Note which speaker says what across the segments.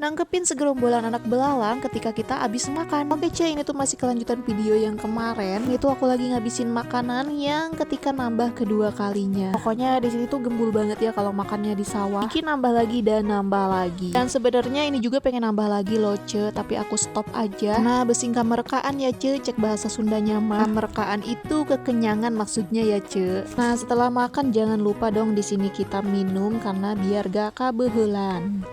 Speaker 1: nangkepin segerombolan anak belalang ketika kita habis makan. Oke cuy, ini tuh masih kelanjutan video yang kemarin. Itu aku lagi ngabisin makanan yang ketika nambah kedua kalinya. Pokoknya di sini tuh gembul banget ya kalau makannya di sawah. Bikin nambah lagi dan nambah lagi. Dan sebenarnya ini juga pengen nambah lagi loh ce, tapi aku stop aja. Nah, besing kamerkaan ya ce, cek bahasa Sundanya mah. Kamerkaan itu kekenyangan maksudnya ya ce. Nah, setelah makan jangan lupa dong di sini kita minum karena biar gak kabehelan.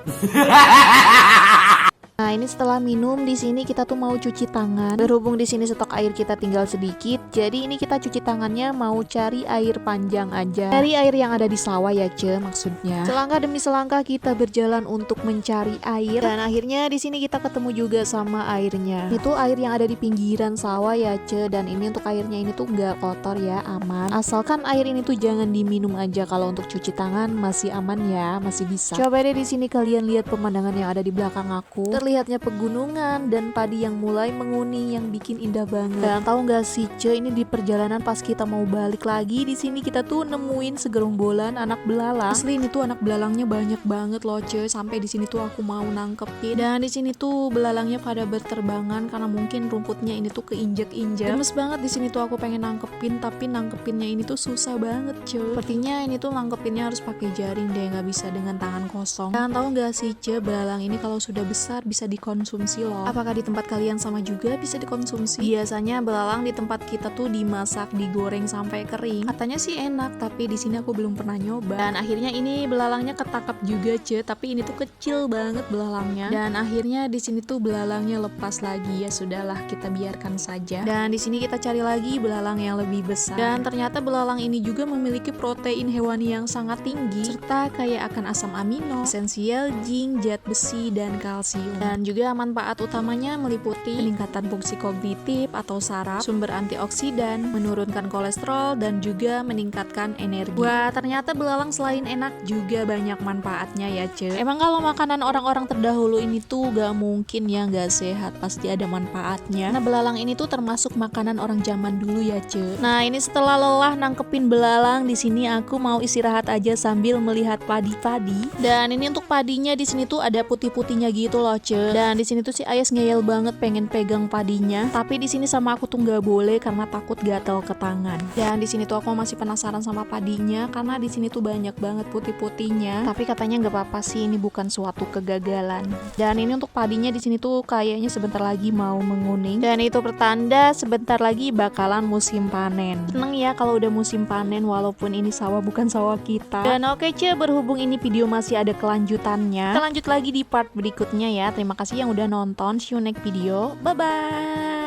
Speaker 1: Nah, ini setelah minum di sini kita tuh mau cuci tangan. Berhubung di sini stok air kita tinggal sedikit, jadi ini kita cuci tangannya mau cari air panjang aja. Cari air yang ada di sawah ya, ce, maksudnya. Selangkah demi selangkah kita berjalan untuk mencari air dan akhirnya di sini kita ketemu juga sama airnya. Itu air yang ada di pinggiran sawah ya, ce, dan ini untuk airnya ini tuh nggak kotor ya, aman. Asalkan air ini tuh jangan diminum aja, kalau untuk cuci tangan masih aman ya, masih bisa. Coba deh di sini kalian lihat pemandangan yang ada di belakang aku. Terlihatnya pegunungan dan padi yang mulai menguning yang bikin indah banget. Dan tahu nggak sih ce, ini di perjalanan pas kita mau balik lagi di sini kita tuh nemuin segerombolan anak belalang. Asli ini tuh anak belalangnya banyak banget loh ce, sampai di sini tuh aku mau nangkepin. Dan di sini tuh belalangnya pada berterbangan karena mungkin rumputnya ini tuh keinjek-injek. Gemes banget di sini tuh aku pengen nangkepin, tapi nangkepinnya ini tuh susah banget ce. Sepertinya ini tuh nangkepinnya harus pakai jaring deh, nggak bisa dengan tangan kosong. Dan tahu nggak sih ce, belalang ini kalau sudah besar bisa dikonsumsi loh. Apakah di tempat kalian sama juga bisa dikonsumsi? Biasanya belalang di tempat kita tuh dimasak, digoreng sampai kering. Katanya sih enak, tapi di sini aku belum pernah nyoba. Dan akhirnya ini belalangnya ketangkap juga ce, tapi ini tuh kecil banget belalangnya. Dan akhirnya di sini tuh belalangnya lepas lagi. Ya sudahlah, kita biarkan saja. Dan di sini kita cari lagi belalang yang lebih besar. Dan ternyata belalang ini juga memiliki protein hewani yang sangat tinggi, serta kaya akan asam amino, esensial zinc, zat besi, dan kalsium. Dan juga manfaat utamanya meliputi peningkatan fungsi kognitif atau saraf, sumber antioksidan, menurunkan kolesterol, dan juga meningkatkan energi. Wah, ternyata belalang selain enak juga banyak manfaatnya ya ce. Emang kalau makanan orang-orang terdahulu ini tuh gak mungkin ya gak sehat, pasti ada manfaatnya. Nah, belalang ini tuh termasuk makanan orang zaman dulu ya ce. Nah, ini setelah lelah nangkepin belalang, di sini aku mau istirahat aja sambil melihat padi-padi. Dan ini untuk padinya di sini tuh ada putih-putihnya gitu loh ce. Dan di sini tuh si Ayas ngeyel banget pengen pegang padinya, tapi di sini sama aku tuh nggak boleh karena takut gatal ke tangan. Dan di sini tuh aku masih penasaran sama padinya karena di sini tuh banyak banget putih-putihnya. Tapi katanya nggak apa-apa sih, ini bukan suatu kegagalan. Dan ini untuk padinya di sini tuh kayaknya sebentar lagi mau menguning. Dan itu pertanda sebentar lagi bakalan musim panen. Seneng ya kalau udah musim panen walaupun ini sawah bukan sawah kita. Dan oke ce, berhubung ini video masih ada kelanjutannya, kita lanjut lagi di part berikutnya ya. Terima kasih yang udah nonton. See you next video. Bye bye.